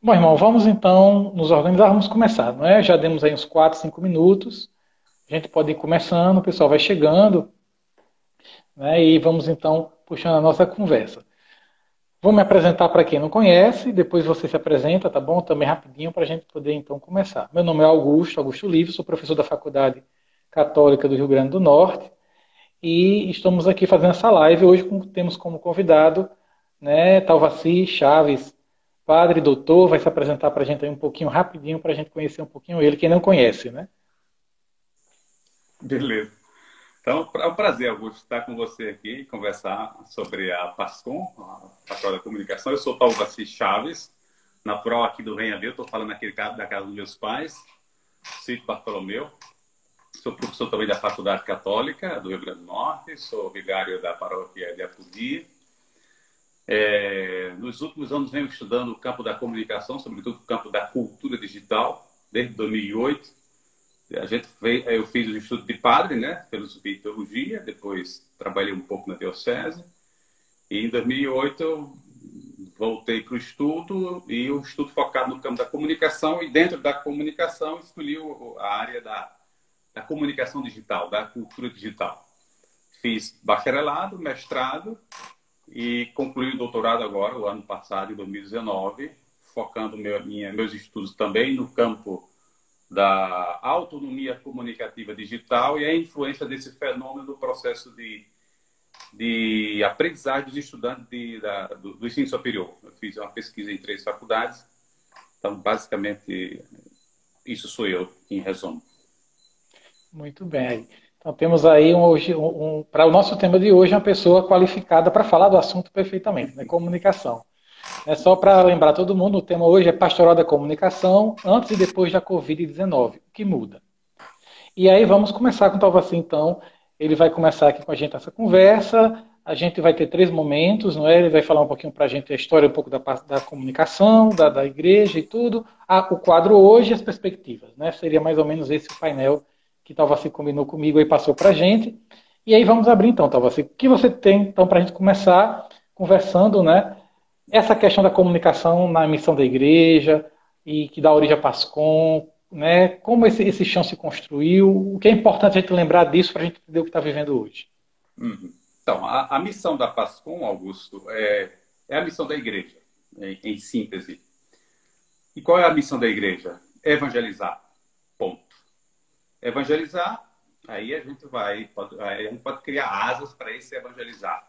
Bom, irmão, vamos então nos organizar, vamos começar, não é? Já demos aí uns 4, 5 minutos, a gente pode ir começando, o pessoal vai chegando, né? E vamos então puxando a nossa conversa. Vou me apresentar para quem não conhece, depois você se apresenta, tá bom? Também rapidinho para a gente poder então começar. Meu nome é Augusto, Augusto Livre, sou professor da Faculdade Católica do Rio Grande do Norte e estamos aqui fazendo essa live. Hoje temos como convidado, né, Talvaci Chaves, padre, doutor, vai se apresentar para a gente aí um pouquinho rapidinho, para a gente conhecer um pouquinho ele, quem não conhece, né? Beleza. Então, é um prazer, Augusto, estar com você aqui e conversar sobre a PASCOM, a Pastoral da Comunicação. Eu sou Talvaci Chaves, natural aqui do Renhavel, estou falando aqui da casa dos meus pais, Sítio Bartolomeu. Sou professor também da Faculdade Católica do Rio Grande do Norte, sou vigário da paróquia de Apudi. Nos últimos anos venho estudando o campo da comunicação, sobretudo o campo da cultura digital, desde 2008. Eu fiz o estudo de padre, né? Filosofia e teologia, depois trabalhei um pouco na diocese. E em 2008 eu voltei para o estudo, e o estudo focado no campo da comunicação, e dentro da comunicação escolhi a área da comunicação digital, da cultura digital. Fiz bacharelado, mestrado e concluí o doutorado agora, o ano passado, em 2019, focando meus estudos também no campo da autonomia comunicativa digital e a influência desse fenômeno no processo de aprendizagem dos estudantes do ensino superior. Eu fiz uma pesquisa em 3 faculdades, então, basicamente, isso sou eu, em resumo. Muito bem. Então temos aí para o nosso tema de hoje uma pessoa qualificada para falar do assunto perfeitamente, né? Comunicação. É só para lembrar todo mundo, o tema hoje é Pastoral da Comunicação antes e depois da Covid-19. O que muda? E aí vamos começar com o Talvaci, então. Ele vai começar aqui com a gente essa conversa. A gente vai ter 3 momentos, não é? Ele vai falar um pouquinho para a gente a história, um pouco da comunicação, da igreja e tudo. O quadro hoje e as perspectivas, né? Seria mais ou menos esse o painel que Talvaci combinou comigo e passou para a gente. E aí vamos abrir então, Talvaci. O que você tem, então, para a gente começar conversando, né? Essa questão da comunicação na missão da igreja e que dá origem a PASCOM, né? Como esse chão se construiu, o que é importante a gente lembrar disso para a gente entender o que está vivendo hoje. Uhum. Então, a missão da PASCOM, Augusto, é a missão da igreja, em síntese. E qual é a missão da igreja? Evangelizar. Ponto. Evangelizar, aí a gente pode criar asas para esse evangelizar.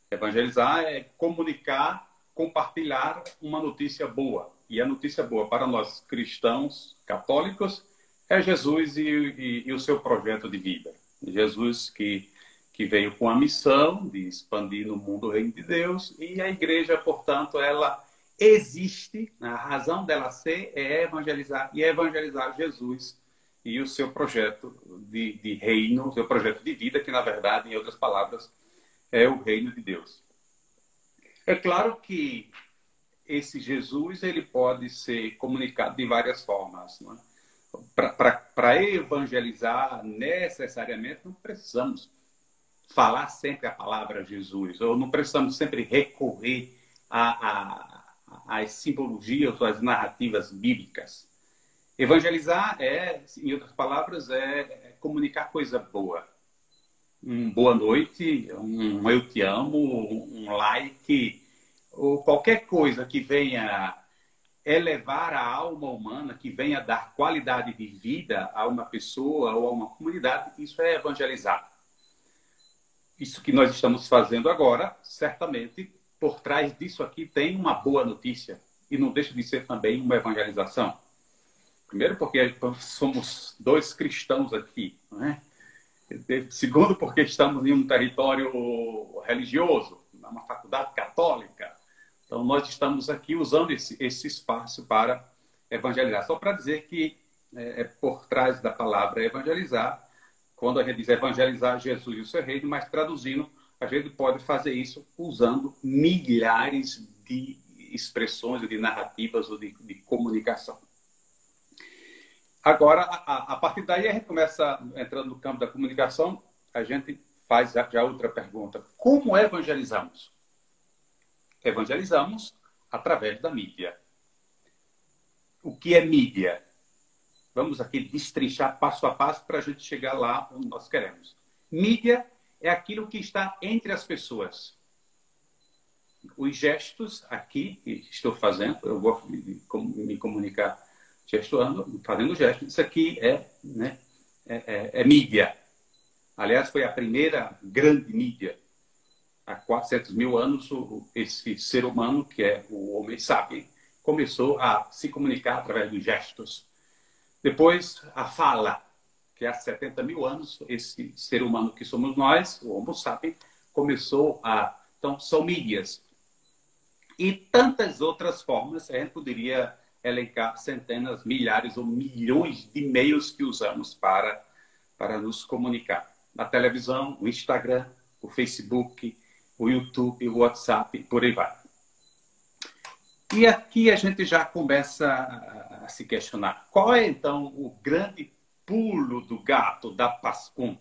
Evangelizar é comunicar, compartilhar uma notícia boa. E a notícia boa para nós cristãos católicos é Jesus e o seu projeto de vida. Jesus que veio com a missão de expandir no mundo o reino de Deus, e a igreja, portanto, ela existe, a razão dela ser é evangelizar, e evangelizar Jesus e o seu projeto de reino, o seu projeto de vida, que, na verdade, em outras palavras, é o reino de Deus. É claro que esse Jesus ele pode ser comunicado de várias formas. Para evangelizar, necessariamente, não precisamos falar sempre a palavra Jesus, ou não precisamos sempre recorrer às simbologias ou às narrativas bíblicas. Evangelizar em outras palavras, é comunicar coisa boa. Boa noite, eu te amo, um like, ou qualquer coisa que venha elevar a alma humana, que venha dar qualidade de vida a uma pessoa ou a uma comunidade, isso é evangelizar. Isso que nós estamos fazendo agora, certamente, por trás disso aqui tem uma boa notícia, e não deixa de ser também uma evangelização. Primeiro, porque somos 2 cristãos aqui, não é? Segundo, porque estamos em um território religioso, uma faculdade católica. Então, nós estamos aqui usando esse espaço para evangelizar. Só para dizer que por trás da palavra evangelizar, quando a gente diz evangelizar Jesus e o seu reino, mas traduzindo, a gente pode fazer isso usando milhares de expressões, ou de narrativas, ou de comunicação. Agora, a partir daí, a gente começa, entrando no campo da comunicação, a gente faz já outra pergunta. Como evangelizamos? Evangelizamos através da mídia. o que é mídia? Vamos aqui destrinchar passo a passo para a gente chegar lá onde nós queremos. Mídia é aquilo que está entre as pessoas. Os gestos aqui que estou fazendo, eu gosto de me comunicar gestuando, fazendo gestos. Isso aqui né, é mídia. Aliás, foi a primeira grande mídia. Há 400 mil anos, esse ser humano, que é o Homo sapiens, começou a se comunicar através dos gestos. Depois, a fala, que há 70 mil anos, esse ser humano que somos nós, o Homo sapiens, começou a... Então, são mídias. E tantas outras formas, a gente poderia elencar centenas, milhares ou milhões de meios que usamos para nos comunicar. A televisão, o Instagram, o Facebook, o YouTube, o WhatsApp, por aí vai. E aqui a gente já começa a se questionar. Qual é, então, o grande pulo do gato da Pascom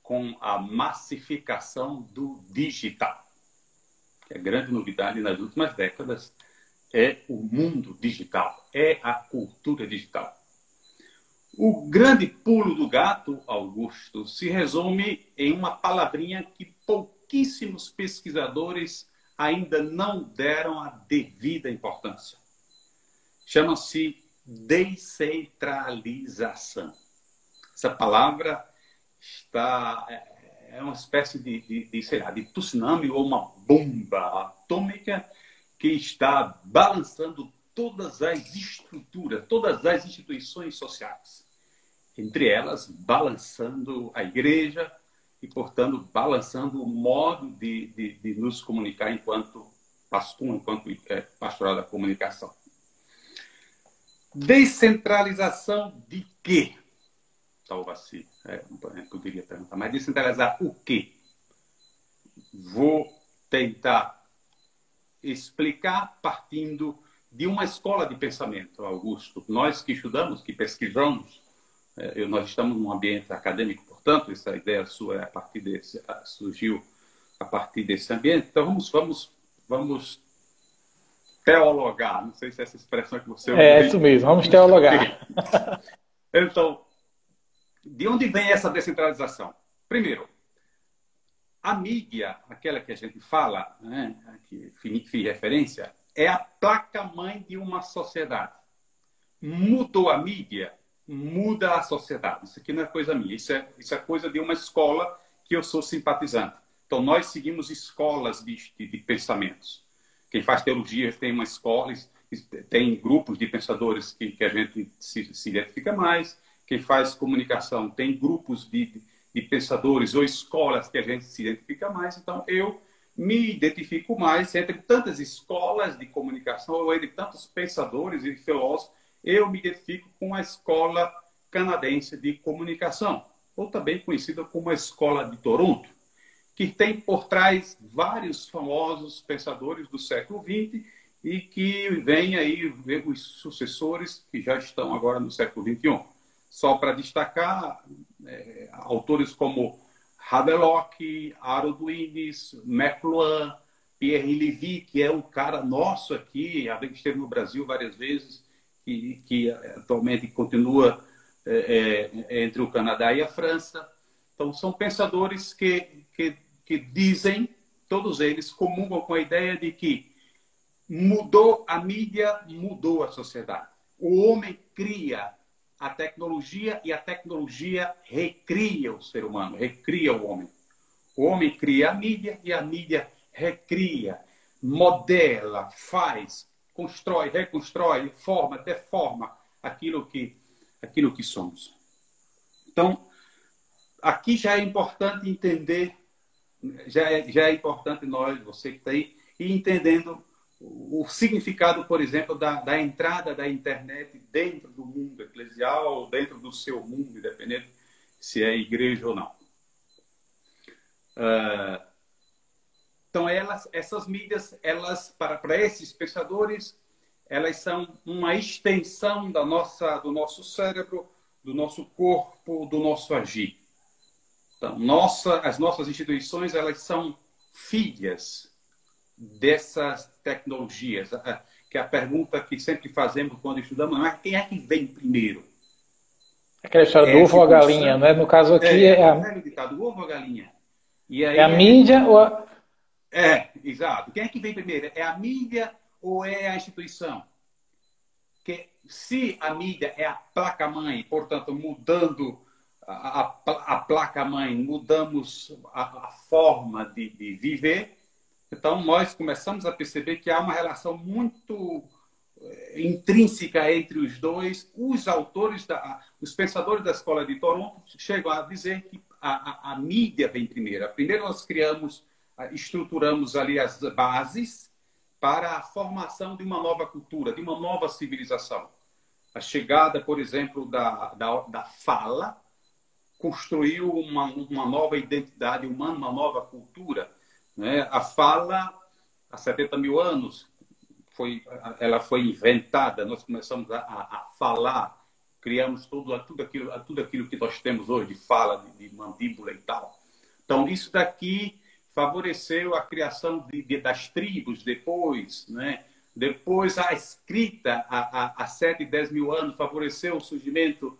com a massificação do digital? Que é a grande novidade nas últimas décadas é o mundo digital, é a cultura digital. O grande pulo do gato, Augusto, se resume em uma palavrinha que pouquíssimos pesquisadores ainda não deram a devida importância. Chama-se descentralização. Essa palavra é uma espécie sei lá, de tsunami ou uma bomba atômica que está balançando todas as estruturas, todas as instituições sociais. Entre elas, balançando a igreja e, portanto, balançando o modo de nos comunicar enquanto pastor, enquanto pastoral da comunicação. Descentralização de quê? Talvez assim, poderia perguntar, mas descentralizar o quê? Vou tentar explicar partindo de uma escola de pensamento, Augusto. Nós que estudamos, que pesquisamos, nós estamos num ambiente acadêmico, portanto, essa ideia sua surgiu a partir desse ambiente. Então, vamos teologar. Não sei se é essa expressão que você usa. É isso mesmo, vamos teologar. Então, de onde vem essa descentralização? Primeiro, a mídia, aquela que a gente fala, né, que fiz referência, é a placa-mãe de uma sociedade. Mudou a mídia, muda a sociedade. Isso aqui não é coisa minha, isso é coisa de uma escola que eu sou simpatizante. Então, nós seguimos escolas de pensamentos. Quem faz teologia tem uma escola, tem grupos de pensadores que a gente se identifica mais. Quem faz comunicação tem grupos de pensadores ou escolas que a gente se identifica mais. Então, eu me identifico mais entre tantas escolas de comunicação ou entre tantos pensadores e filósofos. Eu me identifico com a escola canadense de comunicação, ou também conhecida como a Escola de Toronto, que tem por trás vários famosos pensadores do século XX e que vem aí ver os sucessores que já estão agora no século XXI. Só para destacar, autores como Havelock, Harold Willis, McLuhan, Pierre Lévy, que é um cara nosso aqui, esteve no Brasil várias vezes, que atualmente continua entre o Canadá e a França. Então, são pensadores que dizem, todos eles comungam com a ideia de que mudou a mídia, mudou a sociedade. O homem cria a tecnologia e a tecnologia recria o ser humano, recria o homem. O homem cria a mídia e a mídia recria, modela, faz, constrói, reconstrói, forma, deforma aquilo que somos. Então, aqui já é importante entender, já é importante nós, você que está aí, ir entendendo o significado, por exemplo, da entrada da internet dentro do mundo eclesial, dentro do seu mundo, independente se é igreja ou não. Então, essas mídias, para esses pensadores, elas são uma extensão do nosso cérebro, do nosso corpo, do nosso agir. Então, as nossas instituições, elas são filhas dessas tecnologias. que é a pergunta que sempre fazemos quando estudamos, mas quem é que vem primeiro? Aquela história do ovo ou a galinha, né? No caso aqui É o velho ditado, ovo ou a galinha. E é a aí a gente... mídia ou a... Exato. Quem é que vem primeiro? É a mídia ou é a instituição? Que se a mídia é a placa-mãe, portanto, mudando a placa-mãe, mudamos a forma de viver, então nós começamos a perceber que há uma relação muito intrínseca entre os dois. Os autores, os pensadores da Escola de Toronto chegam a dizer que a mídia vem primeiro. Primeiro nós estruturamos ali as bases para a formação de uma nova cultura, de uma nova civilização. A chegada, por exemplo, da fala construiu uma nova identidade humana, uma nova cultura. Né? A fala, há 70 mil anos, ela foi inventada, nós começamos a falar, criamos tudo aquilo que nós temos hoje, de fala, de mandíbula e tal. Então, isso daqui favoreceu a criação das tribos depois, né? Depois a escrita, há 7, 10 mil anos, favoreceu o surgimento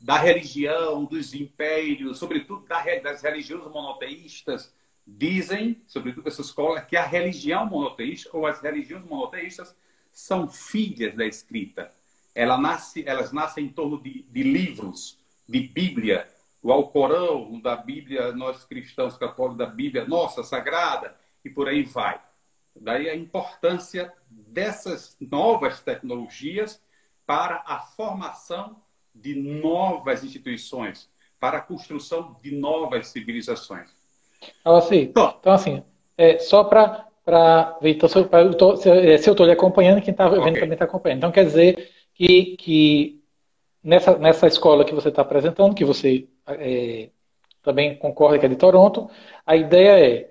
da religião, dos impérios, sobretudo das religiões monoteístas. Dizem, sobretudo essa escola, que a religião monoteísta ou as religiões monoteístas são filhas da escrita. Elas nascem em torno de livros, de Bíblia, o Alcorão, da Bíblia, nós cristãos católicos, da Bíblia nossa, sagrada, e por aí vai. Daí a importância dessas novas tecnologias para a formação de novas instituições, para a construção de novas civilizações. Então, assim, só para ver, então, se eu estou lhe acompanhando, quem está vendo também está acompanhando. Então, quer dizer que nessa escola que você está apresentando, que você também concorda que é de Toronto, a ideia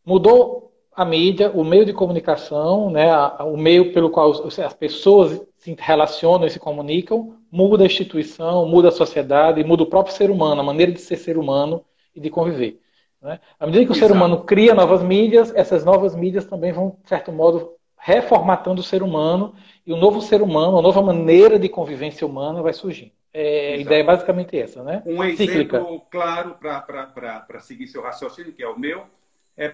mudou a mídia, o meio de comunicação, né, o meio pelo qual as pessoas se relacionam e se comunicam, muda a instituição, muda a sociedade, muda o próprio ser humano, a maneira de ser humano e de conviver. Né? À medida que o ser humano cria novas mídias, essas novas mídias também vão, de certo modo, reformatando o ser humano, e um novo ser humano, uma nova maneira de convivência humana vai surgindo. A ideia é basicamente essa, né? Um exemplo claro para seguir seu raciocínio, que é o meu,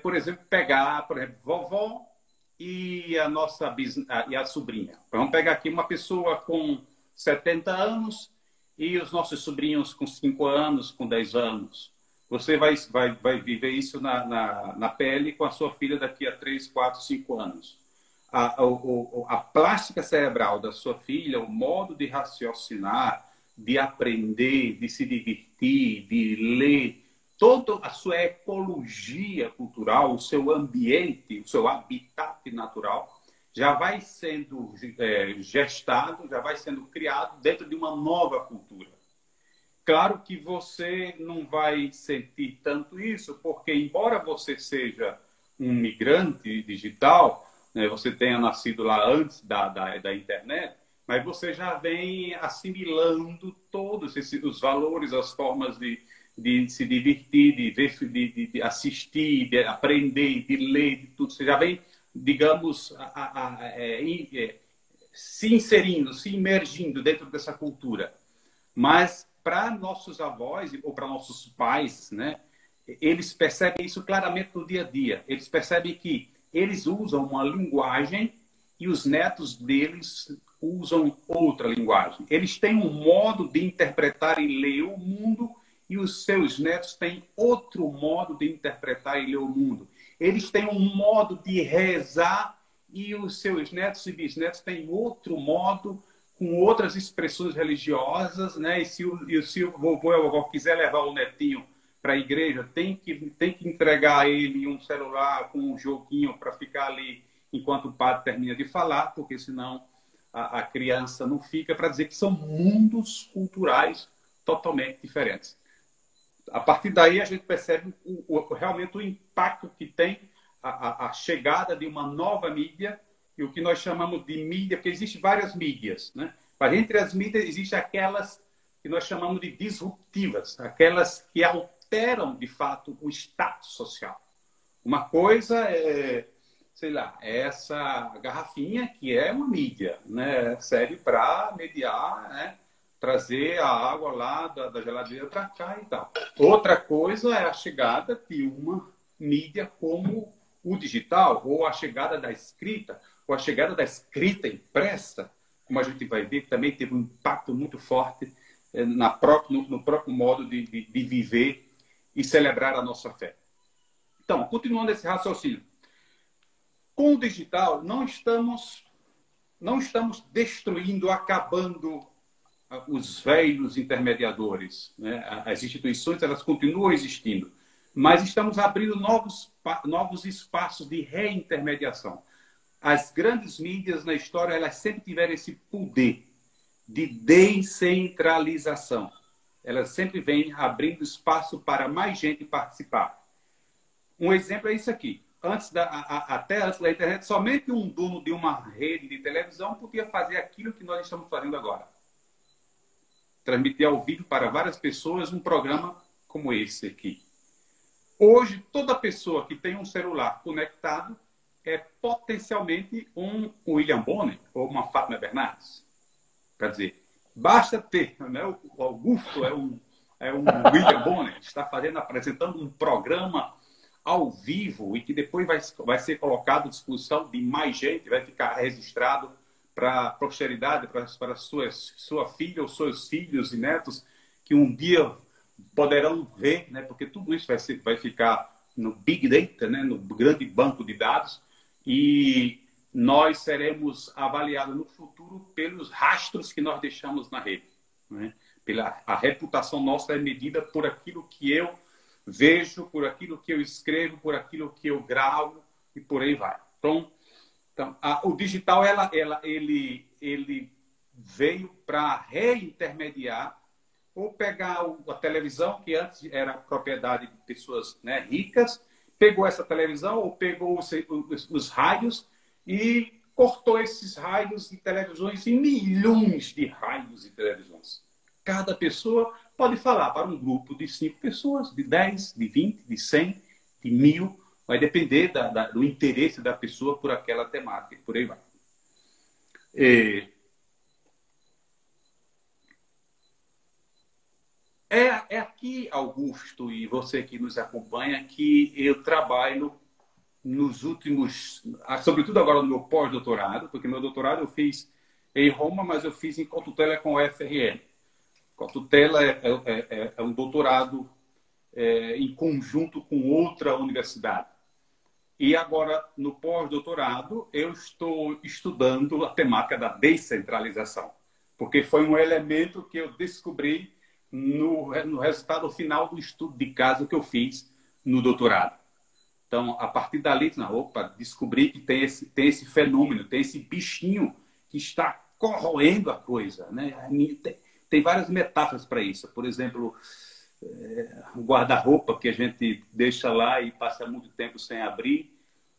por exemplo, pegar, por exemplo, vovó e a sobrinha. Vamos pegar aqui uma pessoa com 70 anos e os nossos sobrinhos com 5 anos, com 10 anos. Você vai viver isso na pele com a sua filha daqui a 3, 4, 5 anos. A plástica cerebral da sua filha, o modo de raciocinar, de aprender, de se divertir, de ler, toda a sua ecologia cultural, o seu ambiente, o seu habitat natural, já vai sendo gestado, já vai sendo criado dentro de uma nova cultura. Claro que você não vai sentir tanto isso, porque embora você seja um migrante digital, né, você tenha nascido lá antes da internet, mas você já vem assimilando todos os valores, as formas de se divertir, de ver, de assistir, de aprender, de ler, de tudo. Você já vem, digamos, se inserindo, se imergindo dentro dessa cultura. Mas para nossos avós ou para nossos pais, né, eles percebem isso claramente no dia a dia. Eles percebem que eles usam uma linguagem e os netos deles usam outra linguagem. Eles têm um modo de interpretar e ler o mundo e os seus netos têm outro modo de interpretar e ler o mundo. Eles têm um modo de rezar e os seus netos e bisnetos têm outro modo, com outras expressões religiosas, né? E se o vovô ou a vovó quiser levar o netinho para a igreja, tem que entregar a ele um celular com um joguinho para ficar ali enquanto o padre termina de falar, porque senão a criança não fica, para dizer que são mundos culturais totalmente diferentes. A partir daí, a gente percebe realmente o impacto que tem a chegada de uma nova mídia, e o que nós chamamos de mídia, porque existem várias mídias, né? Mas entre as mídias, existem aquelas que nós chamamos de disruptivas, aquelas que alteram, de fato, o status social. Uma coisa sei lá, essa garrafinha que é uma mídia, né? Serve para mediar, né? Trazer a água lá da geladeira para cá e tal. Outra coisa é a chegada de uma mídia como o digital, ou a chegada da escrita, ou a chegada da escrita impressa, como a gente vai ver, que também teve um impacto muito forte no próprio modo de viver e celebrar a nossa fé. Então, continuando esse raciocínio, com o digital não estamos destruindo, acabando os velhos intermediadores, né? As instituições, elas continuam existindo, mas estamos abrindo novos espaços de reintermediação. As grandes mídias na história, elas sempre tiveram esse poder de descentralização. Elas sempre vêm abrindo espaço para mais gente participar. Um exemplo é isso aqui. Até antes da internet, somente um dono de uma rede de televisão podia fazer aquilo que nós estamos fazendo agora. Transmitir ao vivo para várias pessoas um programa como esse aqui. Hoje, toda pessoa que tem um celular conectado é potencialmente um William Bonner ou uma Fátima Bernardes. Quer dizer, basta ter, né? O Augusto é um William Bonner, está apresentando um programa ao vivo e que depois vai ser colocado à disposição de mais gente, vai ficar registrado para a posteridade, para sua filha ou seus filhos e netos, que um dia poderão ver, né? Porque tudo isso vai ficar no Big Data, né? No grande banco de dados, e nós seremos avaliados no futuro pelos rastros que nós deixamos na rede, né? A reputação nossa é medida por aquilo que eu vejo, por aquilo que eu escrevo, por aquilo que eu gravo e por aí vai. Então o digital ele veio para reintermediar ou pegar a televisão, que antes era propriedade de pessoas, né, ricas, pegou essa televisão ou pegou os rádios e cortou esses rádios de televisões em milhões de rádios de televisões. Cada pessoa pode falar para um grupo de 5 pessoas, de 10, de 20, de 100, de 1000. Vai depender do interesse da pessoa por aquela temática. E por aí vai. É aqui, Augusto, e você que nos acompanha, que eu trabalho nos últimos... Sobretudo agora no meu pós-doutorado, porque meu doutorado eu fiz em Roma, mas eu fiz em cotutela com a UFRN. Cotutela é um doutorado em conjunto com outra universidade. E agora, no pós-doutorado, eu estou estudando a temática da descentralização, porque foi um elemento que eu descobri no resultado final do estudo de caso que eu fiz no doutorado. Então, a partir dali, descobri que tem esse fenômeno, tem esse bichinho que está corroendo a coisa, né? Tem várias metáforas para isso. Por exemplo, o guarda-roupa que a gente deixa lá e passa muito tempo sem abrir.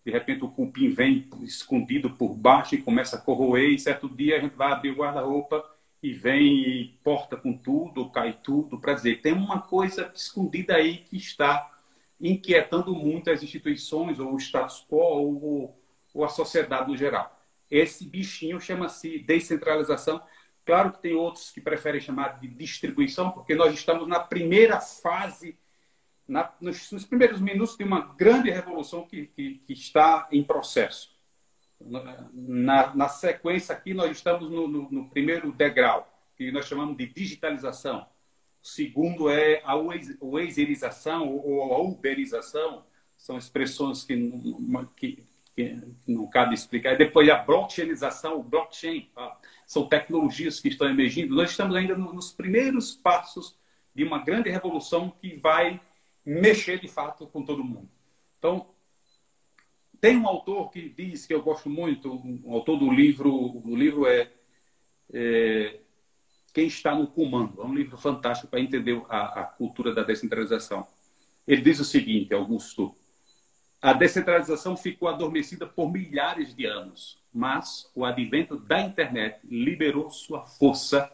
De repente o cupim vem escondido por baixo e começa a corroer. E certo dia a gente vai abrir o guarda-roupa e vem e porta com tudo, cai tudo. Para dizer, tem uma coisa escondida aí que está inquietando muito as instituições, ou o status quo, ou a sociedade no geral. Esse bichinho chama-se descentralização. Claro que tem outros que preferem chamar de distribuição, porque nós estamos na primeira fase, nos primeiros minutos de uma grande revolução que está em processo. Na sequência aqui, nós estamos no primeiro degrau, que nós chamamos de digitalização. O segundo é a ueberização ou a uberização, são expressões que não cabe explicar. E depois a blockchainização, o blockchain, são tecnologias que estão emergindo. Nós estamos ainda nos primeiros passos de uma grande revolução que vai mexer de fato com todo mundo. Então, tem um autor que diz, que eu gosto muito, um autor do livro, o livro é Quem Está no Comando. É um livro fantástico para entender a cultura da descentralização. Ele diz o seguinte, Augusto: a descentralização ficou adormecida por milhares de anos, mas o advento da internet liberou sua força,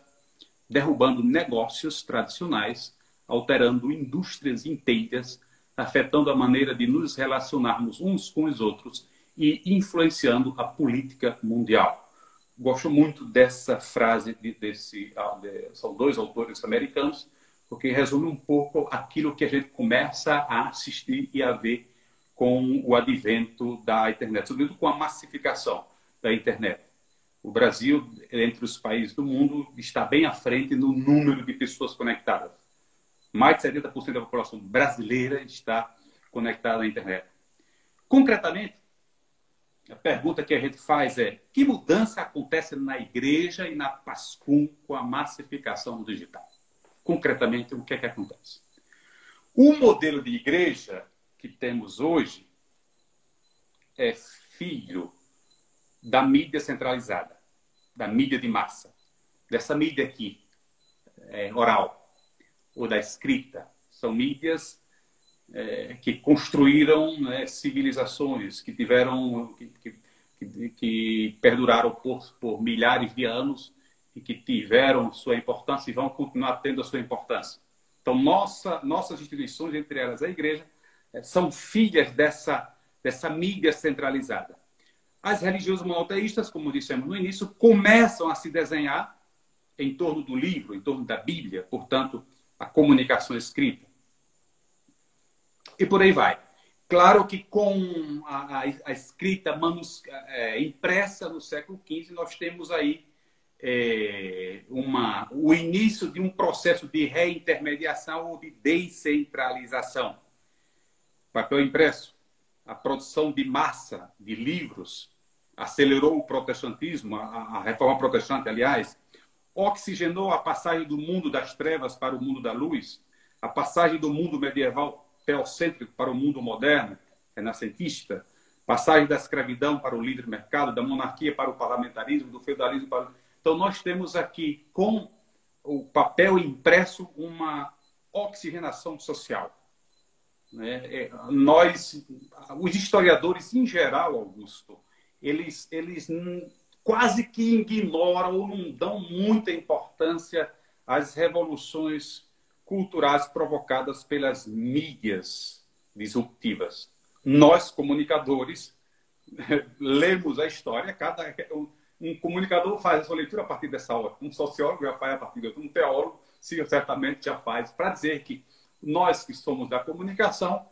derrubando negócios tradicionais, alterando indústrias inteiras, afetando a maneira de nos relacionarmos uns com os outros e influenciando a política mundial. Gosto muito dessa frase são dois autores americanos, porque resume um pouco aquilo que a gente começa a assistir e a ver com o advento da internet, sobretudo com a massificação da internet. O Brasil, entre os países do mundo, está bem à frente no número de pessoas conectadas. Mais de 70% da população brasileira está conectada à internet. Concretamente, a pergunta que a gente faz é: que mudança acontece na igreja e na PASCUM com a massificação do digital? Concretamente, o que é que acontece? O modelo de igreja que temos hoje é filho da mídia centralizada, da mídia de massa, dessa mídia aqui, oral, ou da escrita. São mídias que construíram, né, civilizações, que tiveram, que perduraram por milhares de anos e que tiveram sua importância e vão continuar tendo a sua importância. Então, nossas instituições, entre elas a igreja, são filhas dessa mídia centralizada. As religiões monoteístas, como dissemos no início, começam a se desenhar em torno do livro, em torno da Bíblia, portanto, a comunicação escrita. E por aí vai. Claro que com a escrita impressa no século XV, nós temos aí o início de um processo de reintermediação ou de descentralização. Papel impresso, a produção de massa de livros acelerou o protestantismo, a reforma protestante, aliás, oxigenou a passagem do mundo das trevas para o mundo da luz, a passagem do mundo medieval teocêntrico para o mundo moderno, renascentista, passagem da escravidão para o livre mercado, da monarquia para o parlamentarismo, do feudalismo para o... Então, nós temos aqui, com o papel impresso, uma oxigenação social. Os historiadores, em geral, Augusto, eles quase que ignoram ou não dão muita importância às revoluções culturais provocadas pelas mídias disruptivas. Nós, comunicadores, lemos a história, um comunicador faz a sua leitura a partir dessa hora, um sociólogo já faz a partir de outra, um teólogo certamente já faz, para dizer que nós que somos da comunicação,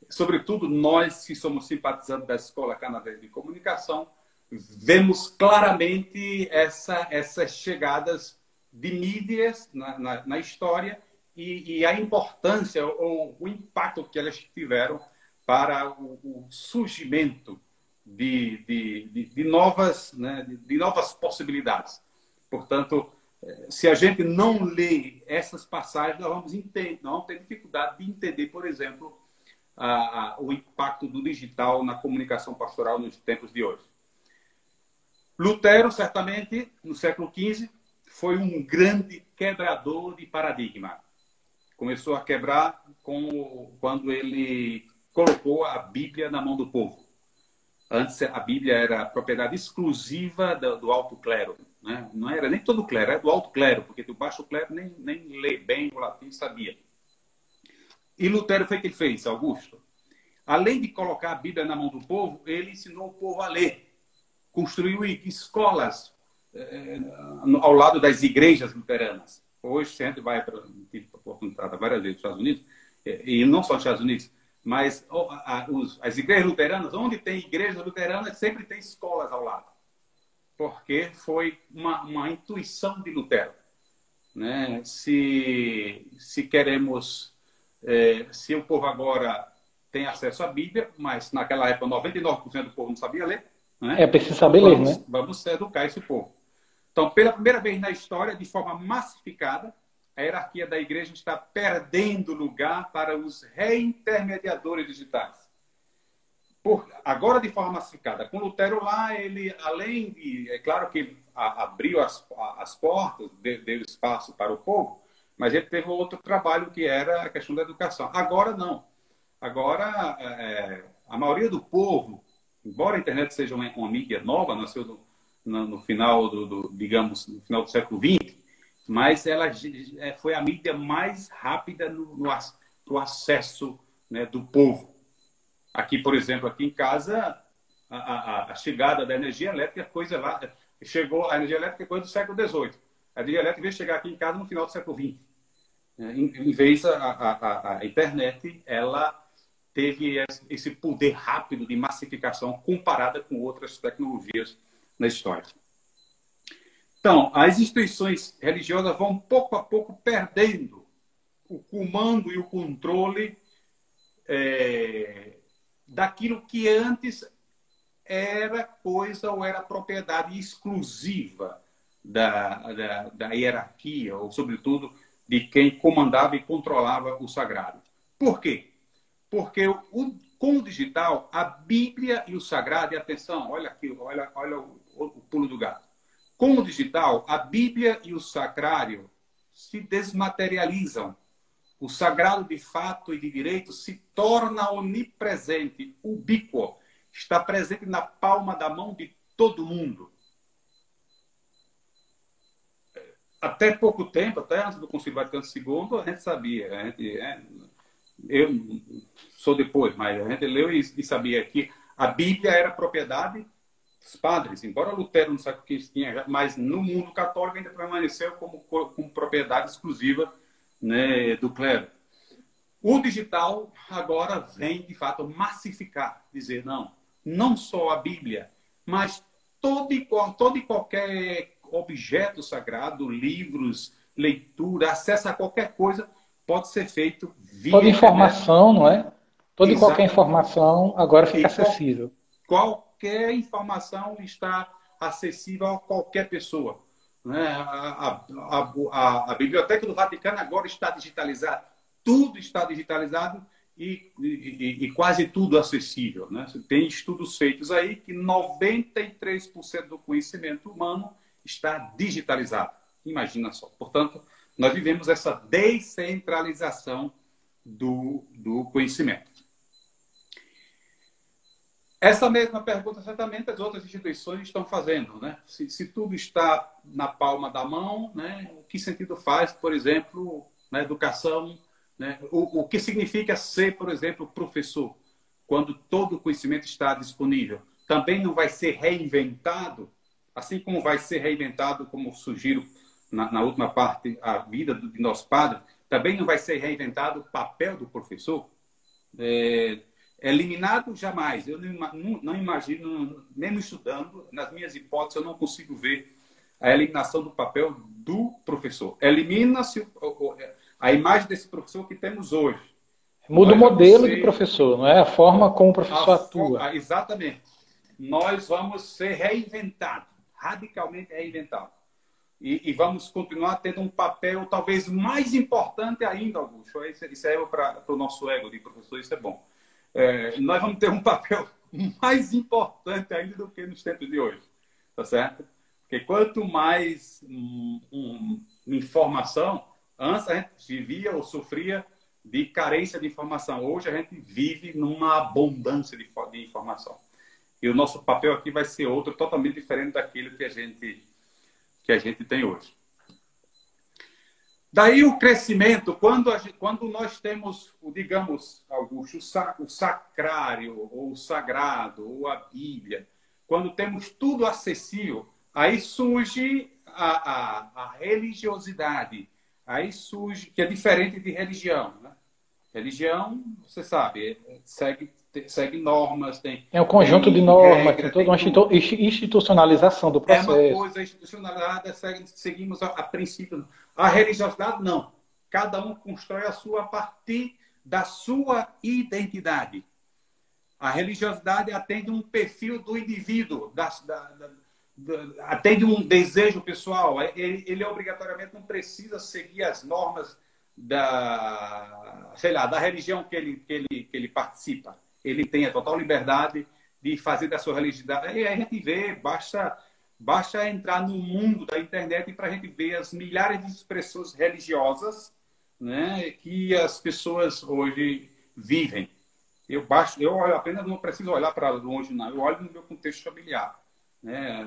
sobretudo nós que somos simpatizantes da Escola Canadense de Comunicação, vemos claramente essas chegadas de mídias na história e a importância ou o impacto que elas tiveram para o surgimento de novas possibilidades. Portanto, se a gente não lê essas passagens, nós vamos ter dificuldade de entender, por exemplo, o impacto do digital na comunicação pastoral nos tempos de hoje. Lutero, certamente, no século XV, foi um grande quebrador de paradigma. Começou a quebrar quando ele colocou a Bíblia na mão do povo. Antes, a Bíblia era propriedade exclusiva do alto clero. Né? Não era nem todo o clero, era do alto clero, porque do baixo clero nem lê bem o latim sabia. E Lutero foi o que ele fez, Augusto. Além de colocar a Bíblia na mão do povo, ele ensinou o povo a ler. Construiu escolas ao lado das igrejas luteranas. Hoje, a gente vai para várias vezes nos Estados Unidos, e não só nos Estados Unidos, mas as igrejas luteranas, onde tem igrejas luteranas, sempre tem escolas ao lado. Porque foi uma intuição de Lutero. Né? Se queremos... se o povo agora tem acesso à Bíblia, mas naquela época 99% do povo não sabia ler, né? É preciso saber ler, né? Vamos educar esse povo. Então, pela primeira vez na história, de forma massificada, a hierarquia da igreja está perdendo lugar para os reintermediadores digitais. Agora, de forma massificada. Com Lutero lá, ele, além de... É claro que ele abriu as portas, deu espaço para o povo, mas ele teve outro trabalho que era a questão da educação. Agora, não. Agora, a maioria do povo, embora a internet seja uma mídia nova, nasceu no final digamos, no final do século XX, mas ela foi a mídia mais rápida no acesso, né, do povo. Aqui, por exemplo, aqui em casa, a chegada da energia elétrica, coisa lá, chegou a energia elétrica coisa do século XVIII. A energia elétrica veio chegar aqui em casa no final do século XX. Em vez a internet, ela teve esse poder rápido de massificação comparada com outras tecnologias na história. Então, as instituições religiosas vão pouco a pouco perdendo o comando e o controle daquilo que antes era coisa ou era propriedade exclusiva da hierarquia, ou, sobretudo, de quem comandava e controlava o sagrado. Por quê? Porque com o digital, a Bíblia e o sagrado, e atenção, olha aqui, olha o pulo do gato. Com o digital, a Bíblia e o sacrário se desmaterializam. O sagrado de fato e de direito se torna onipresente, ubíquo, está presente na palma da mão de todo mundo. Até pouco tempo, até antes do Concílio Vaticano II, a gente sabia, eu sou depois, mas a gente leu e sabia que a Bíblia era propriedade dos padres, embora Lutero não sabe o que tinha, mas no mundo católico ainda permaneceu como propriedade exclusiva, né, do clero. O digital agora vem, de fato, massificar, dizer, não só a Bíblia, mas todo e qualquer objeto sagrado, livros, leitura, acesso a qualquer coisa, pode ser feito via toda informação, internet. não é? Toda e qualquer informação agora fica acessível. Qualquer informação está acessível a qualquer pessoa. Né? A Biblioteca do Vaticano agora está digitalizada. Tudo está digitalizado e quase tudo acessível. Né? Tem estudos feitos aí que 93% do conhecimento humano está digitalizado. Imagina só. Portanto, nós vivemos essa descentralização do conhecimento. Essa mesma pergunta, certamente, as outras instituições estão fazendo. Né? Se tudo está na palma da mão, né? O que sentido faz, por exemplo, na educação? Né? O que significa ser, por exemplo, professor, quando todo o conhecimento está disponível? Também não vai ser reinventado, assim como vai ser reinventado, como sugiro na última parte, a vida de nosso padre, também não vai ser reinventado o papel do professor? Eliminado, jamais. Eu não imagino, mesmo estudando, nas minhas hipóteses, eu não consigo ver a eliminação do papel do professor. Elimina-se a imagem desse professor que temos hoje. Muda o modelo de professor, não é? A forma como o professor atua. Exatamente. Nós vamos ser reinventados, radicalmente reinventados. E vamos continuar tendo um papel talvez mais importante ainda, Augusto. Isso é para o nosso ego de professor, isso é bom. Nós vamos ter um papel mais importante ainda do que nos tempos de hoje. Tá certo? Porque quanto mais informação, antes a gente vivia ou sofria de carência de informação. Hoje a gente vive numa abundância de informação. E o nosso papel aqui vai ser outro, totalmente diferente daquilo que a gente tem hoje. Daí o crescimento, quando nós temos, digamos, Augusto, o sacrário, ou o sagrado, ou a Bíblia, quando temos tudo acessível, aí surge a religiosidade. Aí surge, que é diferente de religião. Né? Religião, você sabe, segue normas, tem um conjunto de normas, regra, tem toda uma institucionalização do processo. É uma coisa institucionalizada, seguimos a princípio. A religiosidade, não. Cada um constrói a sua a partir da sua identidade. A religiosidade atende um perfil do indivíduo, atende um desejo pessoal. Ele obrigatoriamente não precisa seguir as normas da religião que ele participa. Ele tem a total liberdade de fazer da sua religiosidade. E aí a gente vê, basta entrar no mundo da internet para a gente ver as milhares de expressões religiosas, né, que as pessoas hoje vivem. Eu apenas não preciso olhar para longe, não. Eu olho no meu contexto familiar. Né?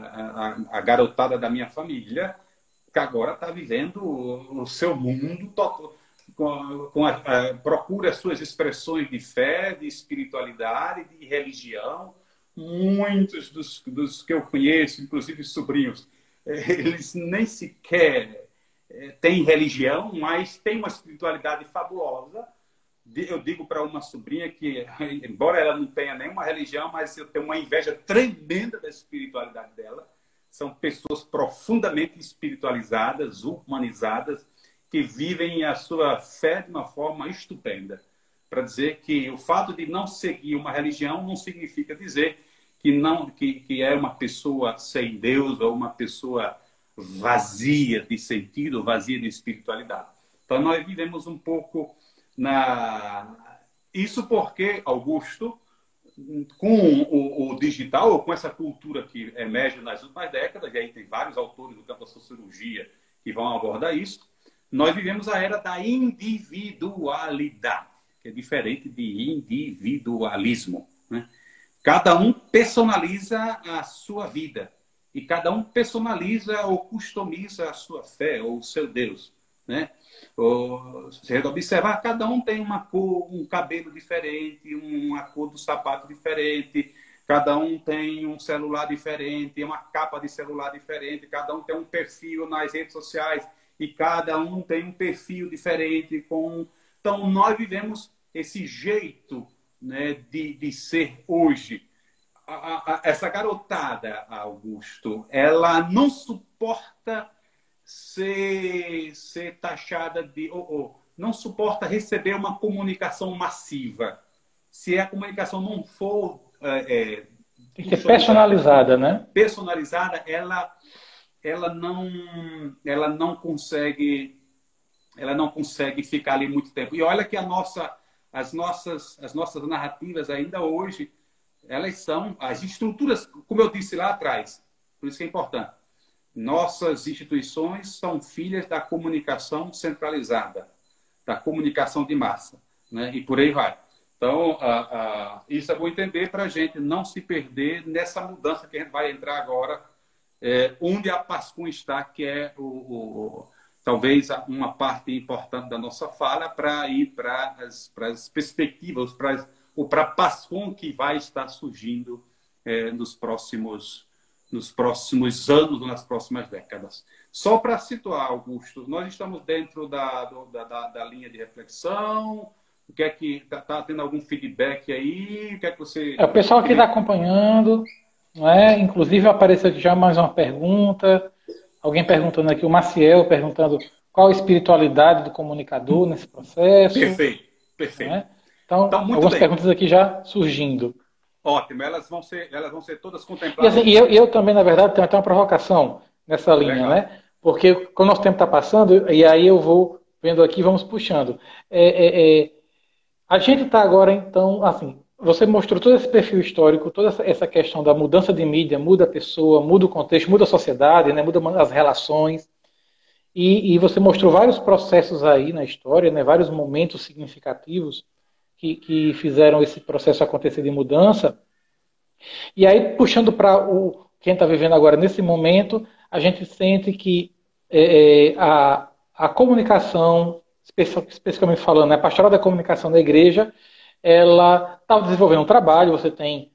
A garotada da minha família, que agora está vivendo o seu mundo total, procura as suas expressões de fé, de espiritualidade, de religião, muitos dos que eu conheço, inclusive sobrinhos, eles nem sequer têm religião, mas têm uma espiritualidade fabulosa. Eu digo para uma sobrinha que, embora ela não tenha nenhuma religião, mas eu tenho uma inveja tremenda da espiritualidade dela. São pessoas profundamente espiritualizadas, humanizadas, que vivem a sua fé de uma forma estupenda. Para dizer que o fato de não seguir uma religião não significa dizer que é uma pessoa sem Deus ou uma pessoa vazia de sentido, vazia de espiritualidade. Então, nós vivemos um pouco Isso porque, Augusto, com o digital, ou com essa cultura que emerge nas últimas décadas, e aí tem vários autores do campo da sociologia que vão abordar isso, nós vivemos a era da individualidade, que é diferente de individualismo, né? Cada um personaliza a sua vida e cada um personaliza ou customiza a sua fé ou o seu Deus, né? Se você observar, cada um tem uma cor, um cabelo diferente, uma cor do sapato diferente, cada um tem um celular diferente, uma capa de celular diferente, cada um tem um perfil nas redes sociais e cada um tem um perfil diferente. Então, nós vivemos esse jeito, né, de ser hoje. Essa garotada, Augusto, ela não suporta ser taxada de... não suporta receber uma comunicação massiva. Se a comunicação não for... tem que ser personalizada, né? Personalizada, ela não consegue ficar ali muito tempo. E olha que as nossas narrativas ainda hoje, elas são as estruturas, como eu disse lá atrás, por isso que é importante. Nossas instituições são filhas da comunicação centralizada, da comunicação de massa, né? E por aí vai. Então, isso é bom entender para a gente não se perder nessa mudança que a gente vai entrar agora, onde a PASCOM está, que é talvez uma parte importante da nossa fala, para ir para as perspectivas, para a PASCOM que vai estar surgindo nos próximos anos ou nas próximas décadas. Só para situar, Augusto, nós estamos dentro da linha de reflexão. O que é que está tendo algum feedback aí? O que é que você... O pessoal aqui está acompanhando, não é? Inclusive apareceu aqui já mais uma pergunta. Alguém perguntando aqui, o Maciel perguntando qual a espiritualidade do comunicador nesse processo. Perfeito, perfeito. Não é? Então algumas perguntas aqui já surgindo. Ótimo, elas vão ser todas contempladas. E, assim, eu também, na verdade, tenho até uma provocação nessa linha, legal, né? Porque quando o nosso tempo está passando, e aí eu vou vendo aqui, vamos puxando. A gente está agora, então, assim, você mostrou todo esse perfil histórico, toda essa questão da mudança de mídia, muda a pessoa, muda o contexto, muda a sociedade, né? Muda as relações. E você mostrou vários processos aí na história, né? Vários momentos significativos que fizeram esse processo acontecer de mudança. E aí, puxando para quem está vivendo agora nesse momento, a gente sente que a comunicação, especificamente falando, né, a pastoral da comunicação da igreja, ela está desenvolvendo um trabalho. Você tem,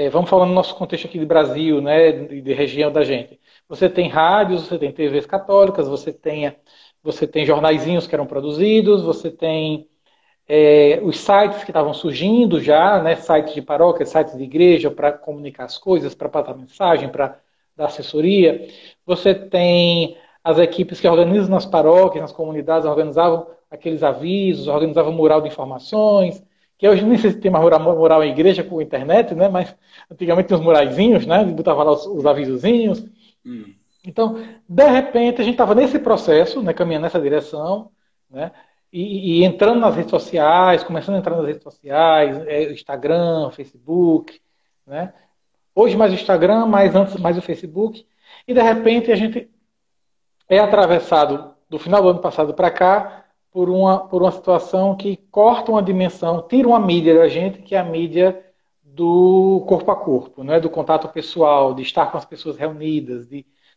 vamos falando no nosso contexto aqui de Brasil, né, de região da gente, você tem rádios, você tem TVs católicas, você tem jornaizinhos que eram produzidos, você tem os sites que estavam surgindo já, né, sites de paróquia, sites de igreja, para comunicar as coisas, para passar mensagem, para dar assessoria. Você tem as equipes que organizam nas paróquias, nas comunidades, organizavam aqueles avisos, organizavam mural de informações, que hoje nem sei se tem mais mural em igreja com internet, né, mas antigamente tinha os muraizinhos, né, botava lá os avisozinhos. Então, de repente, a gente estava nesse processo, né, caminhando nessa direção, né, e entrando nas redes sociais, começando a entrar nas redes sociais, Instagram, Facebook, né? Hoje mais o Instagram, mas antes mais o Facebook. E de repente a gente é atravessado do final do ano passado para cá por uma situação que corta uma dimensão, tira uma mídia da gente, que é a mídia do corpo a corpo, né? Do contato pessoal, de estar com as pessoas reunidas,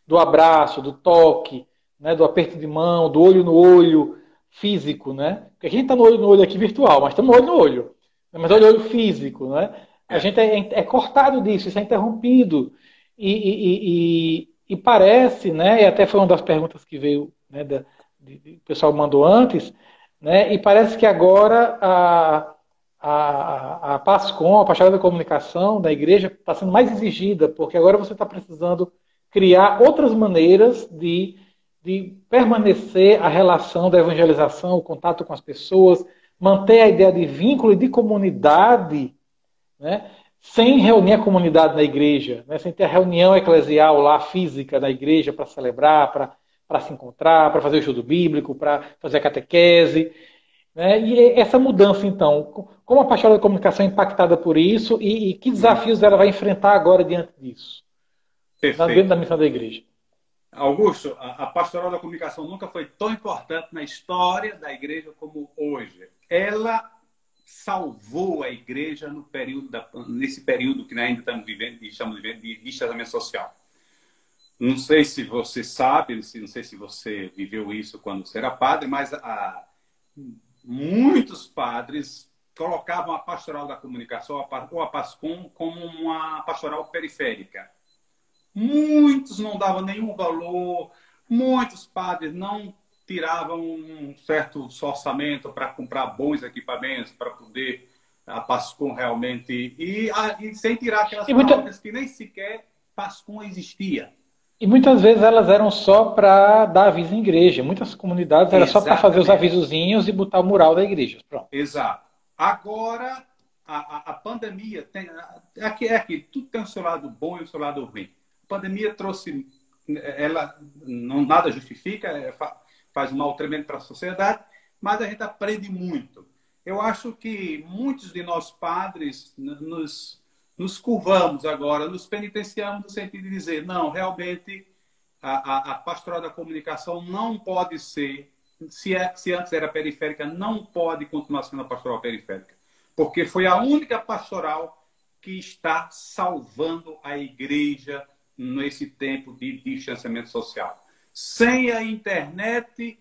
do abraço, do toque, né? Do aperto de mão, do olho no olho, físico, né? Porque a gente está no olho aqui virtual, mas estamos olho no olho. Mas olho no olho físico, né? A gente é cortado disso, isso é interrompido. E parece, né, e até foi uma das perguntas que veio, né, o pessoal mandou antes, né, e parece que agora a PASCOM, a Pastoral da Comunicação da Igreja, está sendo mais exigida, porque agora você está precisando criar outras maneiras de permanecer a relação da evangelização, o contato com as pessoas, manter a ideia de vínculo e de comunidade, né, sem reunir a comunidade na igreja, né, sem ter a reunião eclesial lá, física na igreja, para celebrar, para se encontrar, para fazer o estudo bíblico, para fazer a catequese. Né? E essa mudança, então, como a pastoral da comunicação é impactada por isso e que desafios ela vai enfrentar agora diante disso, dentro da Perfeito. missão da igreja? Augusto, a pastoral da comunicação nunca foi tão importante na história da igreja como hoje. Ela salvou a igreja no nesse período que ainda estamos vivendo de distanciamento social. Não sei se você sabe, não sei se você viveu isso quando você era padre, mas muitos padres colocavam a pastoral da comunicação, ou a PASCOM, como uma pastoral periférica. Muitos não davam nenhum valor, muitos padres não tiravam um certo orçamento para comprar bons equipamentos, para poder a PASCOM realmente... E sem tirar aquelas paróquias que nem sequer PASCOM existia. E muitas vezes elas eram só para dar aviso em igreja. Muitas comunidades era só para fazer os avisozinhos e botar o mural da igreja. Pronto. Exato. Agora, a pandemia tem... Aqui, tudo tem o seu lado bom e o seu lado ruim. A pandemia trouxe... Ela nada justifica, faz um mal tremendo para a sociedade, mas a gente aprende muito. Eu acho que muitos de nós padres nos curvamos agora, nos penitenciamos no sentido de dizer, não, realmente a pastoral da comunicação não pode ser, se antes era periférica, não pode continuar sendo a pastoral periférica, porque foi a única pastoral que está salvando a igreja nesse tempo de distanciamento social. Sem a internet,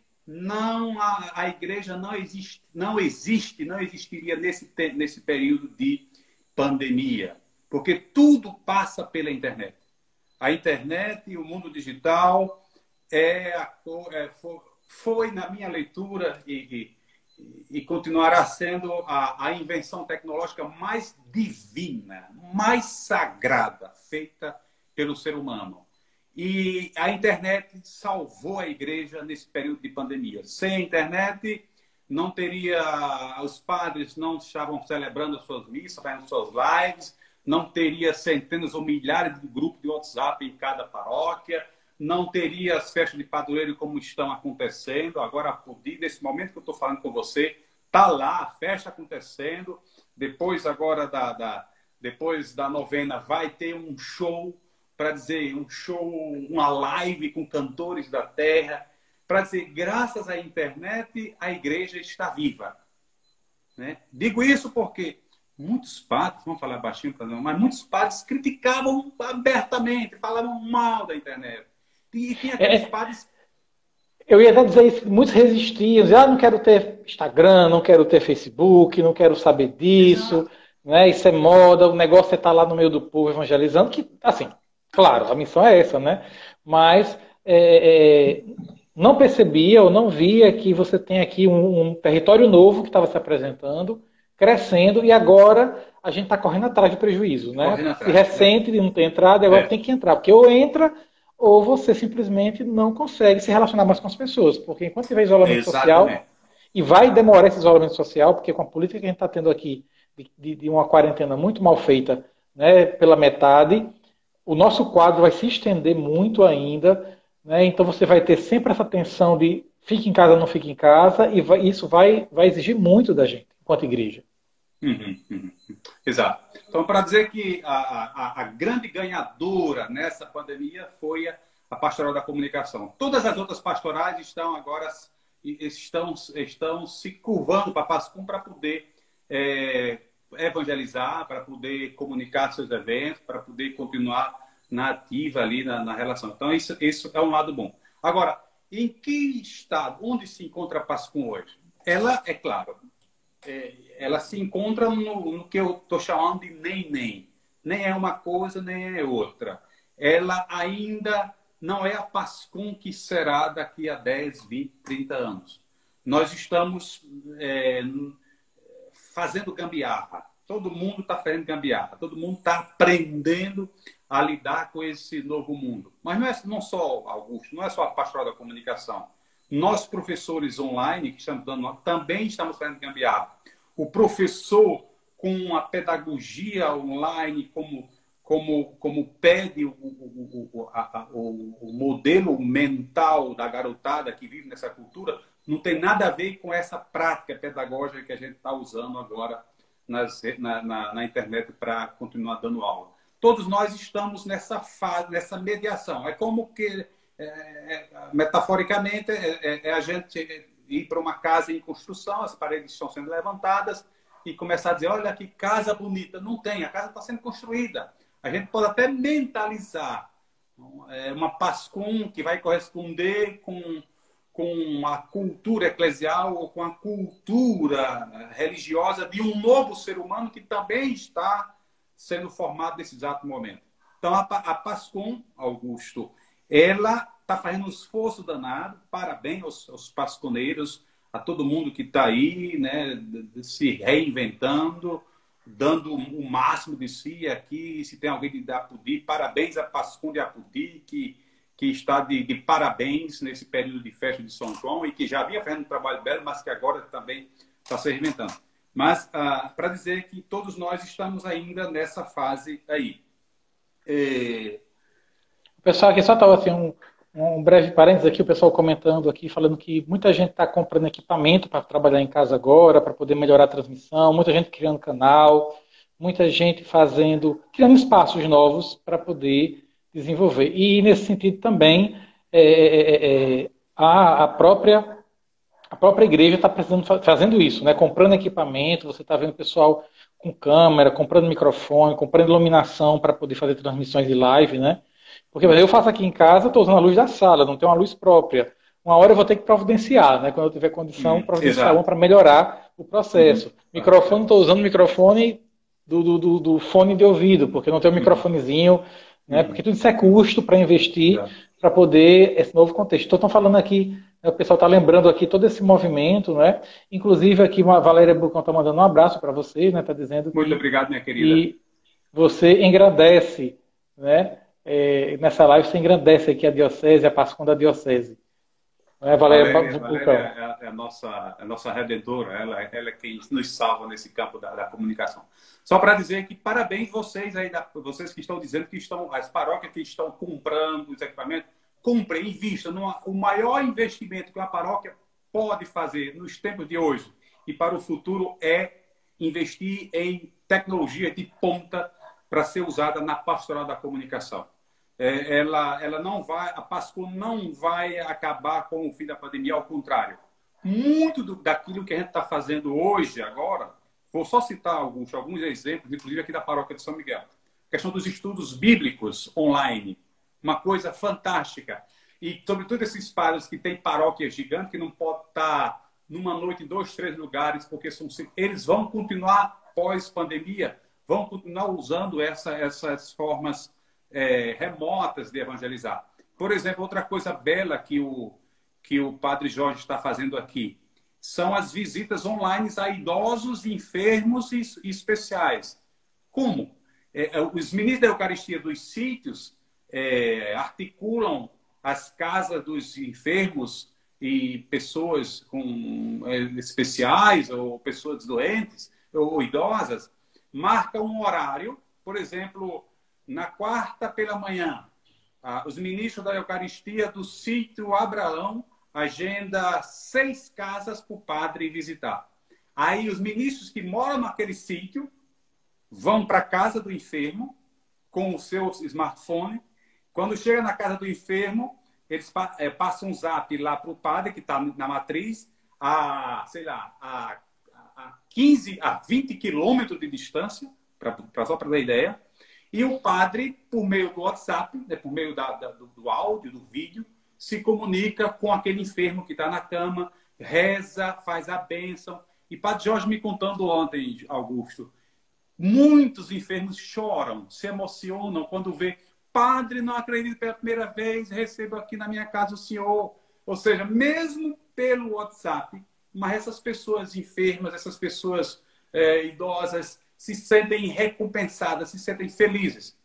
a igreja não existiria nesse período de pandemia. Porque tudo passa pela internet. A internet e o mundo digital foi, na minha leitura, e continuará sendo a invenção tecnológica mais divina, mais sagrada, feita pelo ser humano. E a internet salvou a igreja nesse período de pandemia. Sem a internet, não teria... Os padres não estavam celebrando as suas missas, fazendo suas lives, não teria centenas ou milhares de grupos de WhatsApp em cada paróquia, não teria as festas de padroeiro como estão acontecendo. Agora, nesse momento que eu estou falando com você, está lá a festa acontecendo. Depois, agora, depois da novena, vai ter um show, uma live com cantores da terra, para dizer, graças à internet, a igreja está viva. Né? Digo isso porque muitos padres, vamos falar baixinho para não, mas muitos padres criticavam abertamente, falavam mal da internet. E tinha aqueles padres... Eu ia até dizer isso, muitos resistiam, diziam, não quero ter Instagram, não quero ter Facebook, não quero saber disso, né? Isso é moda, o negócio é estar lá no meio do povo evangelizando, que, assim, claro, a missão é essa, né? Mas não percebia ou não via que você tem aqui um território novo que estava se apresentando, crescendo, e agora a gente está correndo atrás do prejuízo, né? Se ressente de não ter entrado, e agora tem que entrar, porque ou entra, ou você simplesmente não consegue se relacionar mais com as pessoas, porque enquanto tiver isolamento social, e vai demorar esse isolamento social, porque com a política que a gente está tendo aqui, de uma quarentena muito mal feita, né, pela metade, o nosso quadro vai se estender muito ainda, né, então você vai ter sempre essa tensão de fique em casa, não fique em casa, e isso vai exigir muito da gente, enquanto igreja. Exato. Então, para dizer que a grande ganhadora nessa pandemia foi a pastoral da comunicação. Todas as outras pastorais estão agora estão se curvando para a PASCOM para poder evangelizar, para poder comunicar seus eventos, para poder continuar na ativa ali na relação. Então, isso é um lado bom. Agora, em que estado, onde se encontra a PASCOM hoje? Ela, é claro, ela se encontra no que eu estou chamando de nem. Nem é uma coisa, nem é outra. Ela ainda não é a PASCOM que será daqui a 10, 20, 30 anos. Nós estamos fazendo gambiarra. Todo mundo está fazendo gambiarra. Todo mundo está aprendendo a lidar com esse novo mundo. Mas não só, Augusto, não é só a pastoral da comunicação. Nós, professores online, que estamos dando, também estamos fazendo gambiarra. O professor, com a pedagogia online, como pede o modelo mental da garotada que vive nessa cultura, não tem nada a ver com essa prática pedagógica que a gente está usando agora na internet para continuar dando aula. Todos nós estamos nessa fase, nessa mediação. É como que, metaforicamente, a gente ir para uma casa em construção, as paredes estão sendo levantadas, e começar a dizer, olha que casa bonita. Não tem, a casa está sendo construída. A gente pode até mentalizar uma PASCOM que vai corresponder com a cultura eclesial ou com a cultura religiosa de um novo ser humano que também está sendo formado nesse exato momento. Então, a PASCOM, Augusto, ela está fazendo um esforço danado. Parabéns aos pasconeiros, a todo mundo que está aí, né, se reinventando, dando o máximo de si aqui. Se tem alguém de Apodi, parabéns a PASCOM de Apodi, que está de parabéns nesse período de festa de São João e que já vinha fazendo um trabalho belo, mas que agora também está se reinventando. Mas, para dizer que todos nós estamos ainda nessa fase aí. O pessoal aqui só estava assim, um breve parênteses aqui, o pessoal comentando aqui, falando que muita gente está comprando equipamento para trabalhar em casa agora, para poder melhorar a transmissão, muita gente criando canal, muita gente criando espaços novos para poder desenvolver. E nesse sentido também, a própria igreja está fazendo isso, né? Comprando equipamento, você está vendo o pessoal com câmera, comprando microfone, comprando iluminação para poder fazer transmissões de live, né? Porque eu faço aqui em casa, estou usando a luz da sala, não tenho uma luz própria. Uma hora eu vou ter que providenciar, né? Quando eu tiver condição, providenciar uma para melhorar o processo. Microfone, estou usando o microfone do fone de ouvido, porque não tem um microfonezinho, né? Porque tudo isso é custo para investir, para poder esse novo contexto. Então, estão falando aqui, né, o pessoal está lembrando aqui todo esse movimento, né? Inclusive aqui a Valéria Bucão está mandando um abraço para vocês, né? Está dizendo muito obrigado, minha querida. E você engrandece, né? Nessa live você engrandece aqui a diocese, a PASCOM da diocese. Valéria é a nossa redentora, ela é quem nos salva nesse campo da comunicação. Só para dizer que parabéns vocês aí, vocês que estão dizendo que as paróquias que estão comprando os equipamentos, comprem, invistam. O maior investimento que uma paróquia pode fazer nos tempos de hoje e para o futuro é investir em tecnologia de ponta para ser usada na pastoral da comunicação. A PASCOM não vai acabar com o fim da pandemia, ao contrário. Muito daquilo que a gente está fazendo hoje, agora, vou só citar alguns exemplos, inclusive aqui da paróquia de São Miguel. A questão dos estudos bíblicos online, uma coisa fantástica. E, sobretudo, esses padres que têm paróquias gigantes, que não podem estar numa noite em 2, 3 lugares, porque eles vão continuar pós-pandemia, vão continuar usando essas formas remotas de evangelizar. Por exemplo, outra coisa bela que o Padre Jorge está fazendo aqui são as visitas online a idosos, enfermos e especiais. Como? Os ministros da Eucaristia dos sítios articulam as casas dos enfermos e pessoas especiais ou pessoas doentes ou idosas, marcam um horário, por exemplo, na quarta pela manhã, os ministros da Eucaristia do sítio Abraão agenda 6 casas para o padre visitar. Aí os ministros que moram naquele sítio vão para a casa do enfermo com o seu smartphone. Quando chega na casa do enfermo, eles passam um zap lá para o padre que está na matriz a 15 a 20 quilômetros de distância, só para dar ideia. E o padre, por meio do WhatsApp, né, por meio do áudio, do vídeo, se comunica com aquele enfermo que está na cama, reza, faz a bênção. E Padre Jorge me contando ontem, Augusto, muitos enfermos choram, se emocionam quando vê, padre, não acredito pela primeira vez, recebo aqui na minha casa o senhor. Ou seja, mesmo pelo WhatsApp, mas essas pessoas enfermas, essas pessoas idosas, se sentem recompensadas, se sentem felizes.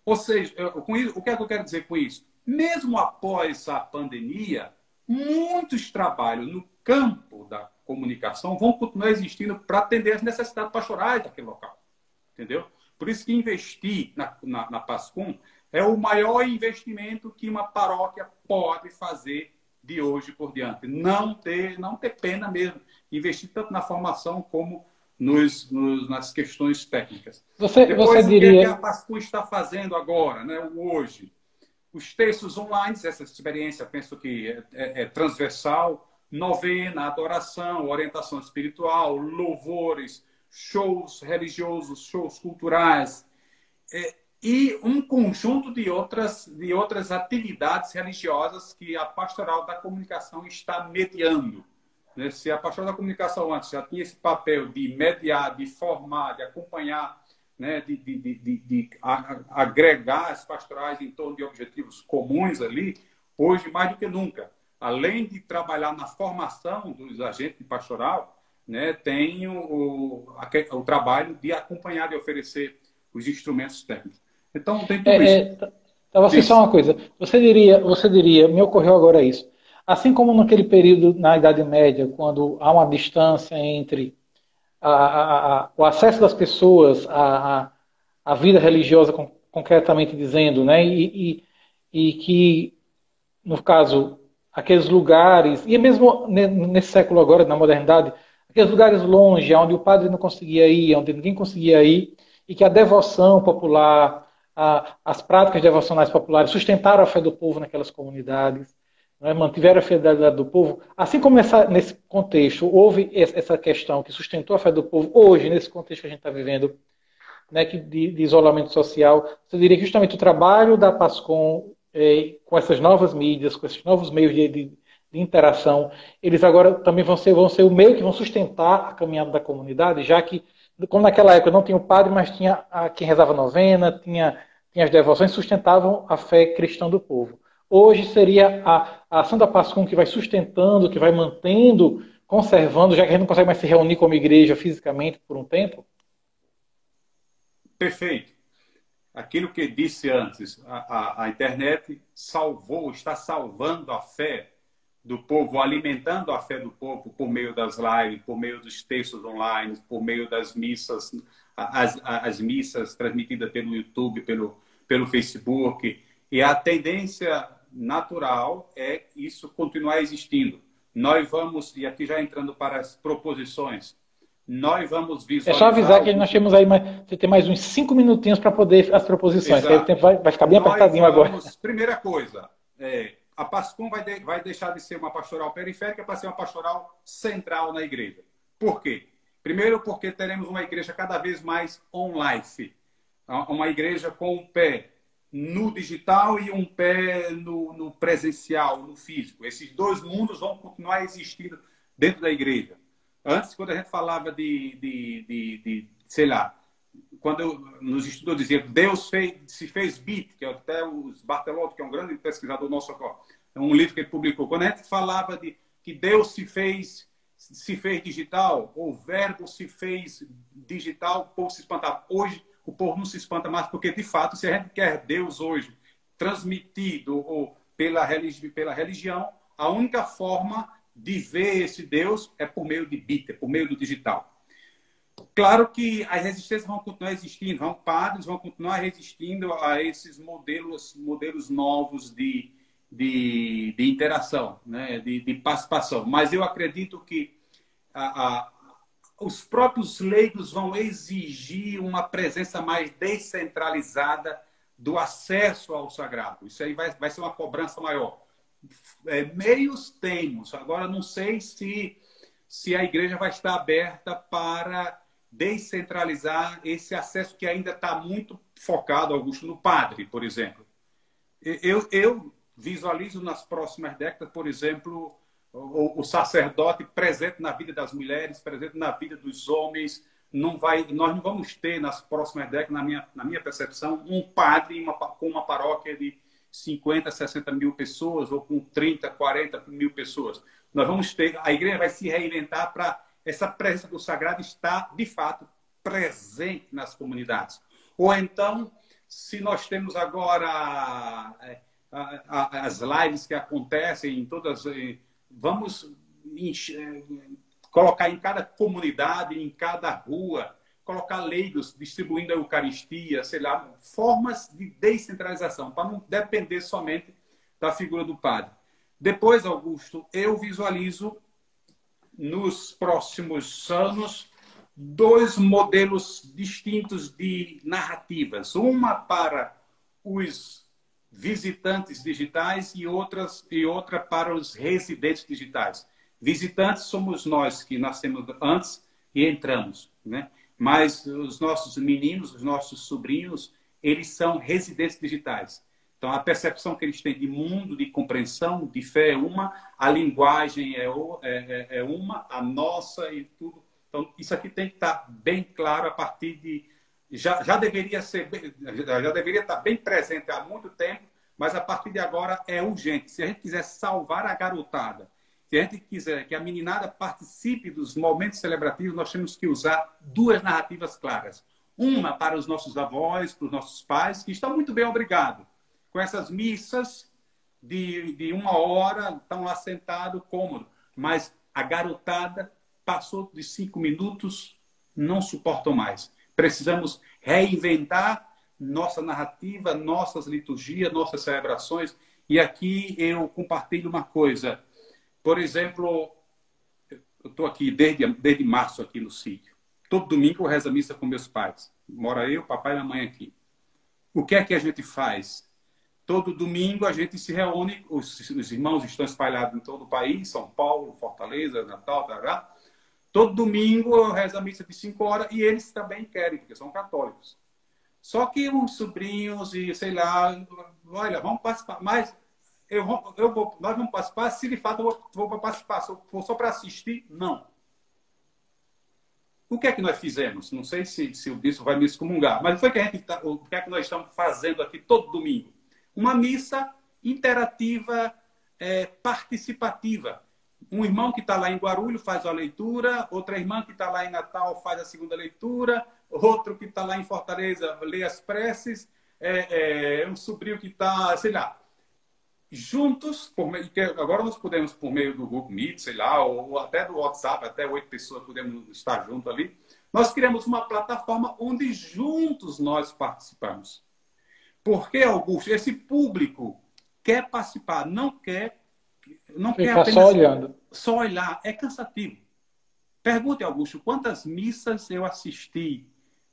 Ou seja, com isso, o que é que eu quero dizer com isso? Mesmo após a pandemia, muitos trabalhos no campo da comunicação vão continuar existindo para atender as necessidades pastorais daquele local. Entendeu? Por isso que investir na Pascom é o maior investimento que uma paróquia pode fazer de hoje por diante. Não ter pena mesmo. Investir tanto na formação como nas questões técnicas. Depois, o que é que a Pascom está fazendo agora, né, hoje? Os textos online, essa experiência, penso que é transversal, novena, adoração, orientação espiritual, louvores, shows religiosos, shows culturais, e um conjunto de outras atividades religiosas que a Pastoral da Comunicação está mediando. Né? Se a Pastoral da Comunicação antes já tinha esse papel de mediar, de formar, de acompanhar, né? de agregar as pastorais em torno de objetivos comuns ali, hoje, mais do que nunca, além de trabalhar na formação dos agentes de pastoral, né, tem o trabalho de acompanhar, de oferecer os instrumentos técnicos. Então, tem tudo isso. Você só uma coisa. Você diria, me ocorreu agora isso. Assim como naquele período na Idade Média, quando há uma distância entre o acesso das pessoas à vida religiosa, concretamente dizendo, né, e que, no caso, aqueles lugares, e mesmo nesse século agora, na modernidade, aqueles lugares longe, onde o padre não conseguia ir, onde ninguém conseguia ir, e que a devoção popular, as práticas devocionais populares sustentaram a fé do povo naquelas comunidades, né, mantiveram a fidelidade do povo. Assim como nesse contexto houve essa questão que sustentou a fé do povo, hoje, nesse contexto que a gente está vivendo, né, de isolamento social, você diria que justamente o trabalho da Pascom, com essas novas mídias, com esses novos meios de interação, eles agora também vão ser o meio que vão sustentar a caminhada da comunidade, já que, como naquela época não tinha o padre, mas tinha quem rezava novena, tinha as devoções, sustentavam a fé cristã do povo. Hoje seria a ação da Pascom que vai sustentando, que vai mantendo, conservando, já que a gente não consegue mais se reunir como igreja fisicamente por um tempo? Perfeito. Aquilo que disse antes, a internet está salvando a fé do povo, alimentando a fé do povo por meio das lives, por meio dos textos online, por meio das missas, as missas transmitidas pelo YouTube, pelo Facebook. E a tendência natural é isso continuar existindo. Nós vamos, e aqui já entrando para as proposições, nós vamos visualizar... É só avisar que nós temos aí, você tem mais uns 5 minutinhos para poder as proposições, que aí o tempo vai ficar bem apertadinho agora. Primeira coisa, a Pascom vai deixar de ser uma pastoral periférica para ser uma pastoral central na igreja. Por quê? Primeiro, porque teremos uma igreja cada vez mais online. Uma igreja com um pé no digital e um pé no presencial, no físico. Esses dois mundos vão continuar existindo dentro da igreja. Antes, quando a gente falava sei lá, quando nos estudos dizia Deus se fez bit, que é até o Bartolotto, que é um grande pesquisador nosso, é um livro que ele publicou. Quando a gente falava que Deus se fez digital, ou o verbo se fez digital, o povo se espantava. Hoje, o povo não se espanta mais, porque, de fato, se a gente quer Deus hoje transmitido ou pela religião, a única forma de ver esse Deus é por meio de bit, é por meio do digital. Claro que as resistências vão continuar existindo, padres vão continuar resistindo a esses modelos novos de interação, né? de participação. Mas eu acredito que os próprios leigos vão exigir uma presença mais descentralizada do acesso ao sagrado. Isso aí vai ser uma cobrança maior. Meios temos. Agora, não sei se a igreja vai estar aberta para descentralizar esse acesso que ainda está muito focado, Augusto, no padre, por exemplo. Eu visualizo nas próximas décadas, por exemplo, o sacerdote presente na vida das mulheres, presente na vida dos homens. Nós não vamos ter, nas próximas décadas, na minha percepção, um padre com uma paróquia de 50, 60 mil pessoas, ou com 30, 40 mil pessoas. Nós vamos ter, a igreja vai se reinventar para essa presença do sagrado estar, de fato, presente nas comunidades. Ou então, se nós temos agora as lives que acontecem em todas, vamos colocar em cada comunidade, em cada rua, colocar leigos distribuindo a Eucaristia, sei lá, formas de descentralização, para não depender somente da figura do padre. Depois, Augusto, eu visualizo nos próximos anos 2 modelos distintos de narrativas. Uma para os visitantes digitais e outra para os residentes digitais. Visitantes somos nós que nascemos antes e entramos, né? Mas os nossos meninos, os nossos sobrinhos, eles são residentes digitais. Então, a percepção que eles têm de mundo, de compreensão, de fé é uma, a linguagem é uma, a nossa e tudo. Então, isso aqui tem que estar bem claro a partir de... Já deveria estar bem presente há muito tempo, mas a partir de agora é urgente. Se a gente quiser salvar a garotada, se a gente quiser que a meninada participe dos momentos celebrativos, nós temos que usar 2 narrativas claras. Uma para os nossos avós, para os nossos pais, que estão muito bem, obrigado, com essas missas de 1 hora, estão lá sentados, cômodo. Mas a garotada passou de 5 minutos, não suportam mais. Precisamos reinventar nossa narrativa, nossas liturgias, nossas celebrações. E aqui eu compartilho uma coisa. Por exemplo, eu estou aqui desde março aqui no sítio. Todo domingo eu rezo a missa com meus pais. Mora eu, papai e mamãe aqui. O que é que a gente faz? Todo domingo a gente se reúne, os irmãos estão espalhados em todo o país, São Paulo, Fortaleza, Natal, tará. Todo domingo eu rezo a missa de 5 horas e eles também querem, porque são católicos. Só que uns sobrinhos e, sei lá, olha, vamos participar. Mas nós vamos participar, se de fato eu vou para participar. Se for só para assistir, não. O que é que nós fizemos? Não sei se o bispo vai me excomungar, mas o que é que nós estamos fazendo aqui todo domingo? Uma missa interativa, participativa. Um irmão que está lá em Guarulhos faz a leitura, outra irmã que está lá em Natal faz a segunda leitura, outro que está lá em Fortaleza lê as preces, um sobrinho que está, sei lá, juntos, agora nós podemos, por meio do Google Meet, sei lá, ou até do WhatsApp, até 8 pessoas podemos estar juntos ali. Nós criamos uma plataforma onde juntos nós participamos. Porque, Augusto, esse público quer participar, não quer apenas só olhando. Só olhar. É cansativo. Pergunte, Augusto, quantas missas eu assisti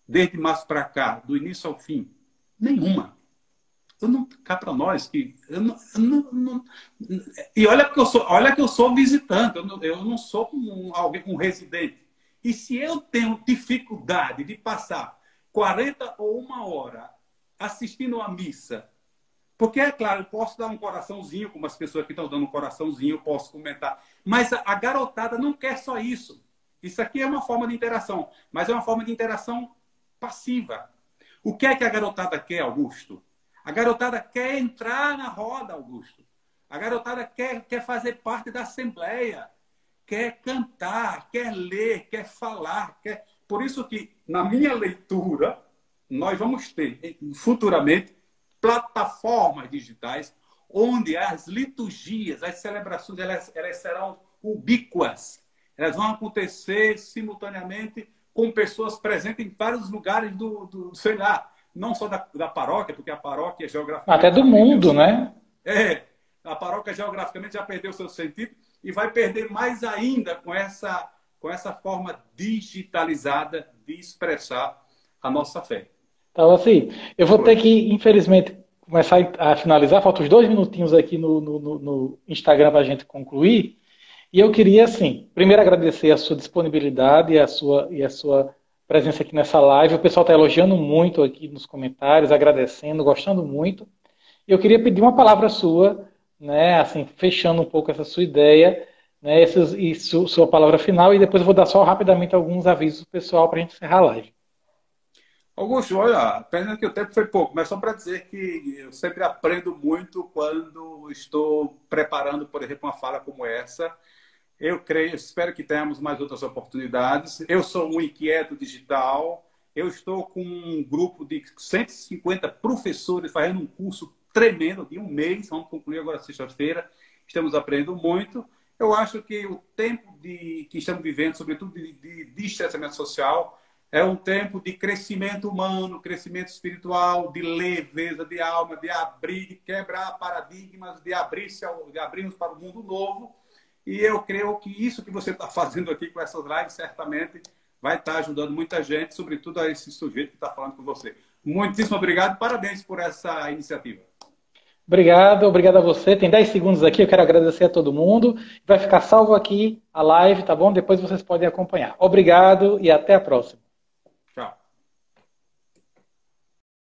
desde março para cá, do início ao fim? Nenhuma. Eu não, cá para nós que e olha que eu sou visitante, eu não sou um residente. E se eu tenho dificuldade de passar 40 ou 1 hora assistindo a missa, porque é claro, eu posso dar um coraçãozinho, como as pessoas que estão dando um coraçãozinho, eu posso comentar, mas a garotada não quer só isso. Isso aqui é uma forma de interação, mas é uma forma de interação passiva. O que é que a garotada quer, Augusto? A garotada quer entrar na roda, Augusto. A garotada quer fazer parte da assembleia, quer cantar, quer ler, quer falar. Por isso que, na minha leitura, nós vamos ter, futuramente, plataformas digitais onde as liturgias, as celebrações, elas serão ubíquas. Elas vão acontecer simultaneamente com pessoas presentes em vários lugares sei lá, não só da paróquia, porque a paróquia geograficamente... Até do mundo, né? A paróquia geograficamente já perdeu seu sentido e vai perder mais ainda com essa forma digitalizada de expressar a nossa fé. Então, assim, eu vou ter que, infelizmente, começar a finalizar. Faltam uns 2 minutinhos aqui no Instagram para a gente concluir. E eu queria, assim, primeiro agradecer a sua disponibilidade e a sua presença aqui nessa live. O pessoal está elogiando muito aqui nos comentários, agradecendo, gostando muito. E eu queria pedir uma palavra sua, né, assim, fechando um pouco essa sua ideia, né, sua palavra final, e depois eu vou dar só rapidamente alguns avisos pessoal para a gente encerrar a live. Augusto, olha, pena que o tempo foi pouco, mas só para dizer que eu sempre aprendo muito quando estou preparando, por exemplo, uma fala como essa. Eu creio, espero que tenhamos mais outras oportunidades. Eu sou um inquieto digital. Eu estou com um grupo de 150 professores fazendo um curso tremendo de um mês. Vamos concluir agora sexta-feira. Estamos aprendendo muito. Eu acho que o tempo que estamos vivendo, sobretudo de distanciamento social, é um tempo de crescimento humano, crescimento espiritual, de leveza, de alma, de abrir, de quebrar paradigmas, de abrirmos para o mundo novo. E eu creio que isso que você está fazendo aqui com essas lives certamente vai estar ajudando muita gente, sobretudo a esse sujeito que está falando com você. Muitíssimo obrigado, parabéns por essa iniciativa. Obrigado a você. Tem 10 segundos aqui, eu quero agradecer a todo mundo. Vai ficar salvo aqui a live, tá bom? Depois vocês podem acompanhar. Obrigado e até a próxima.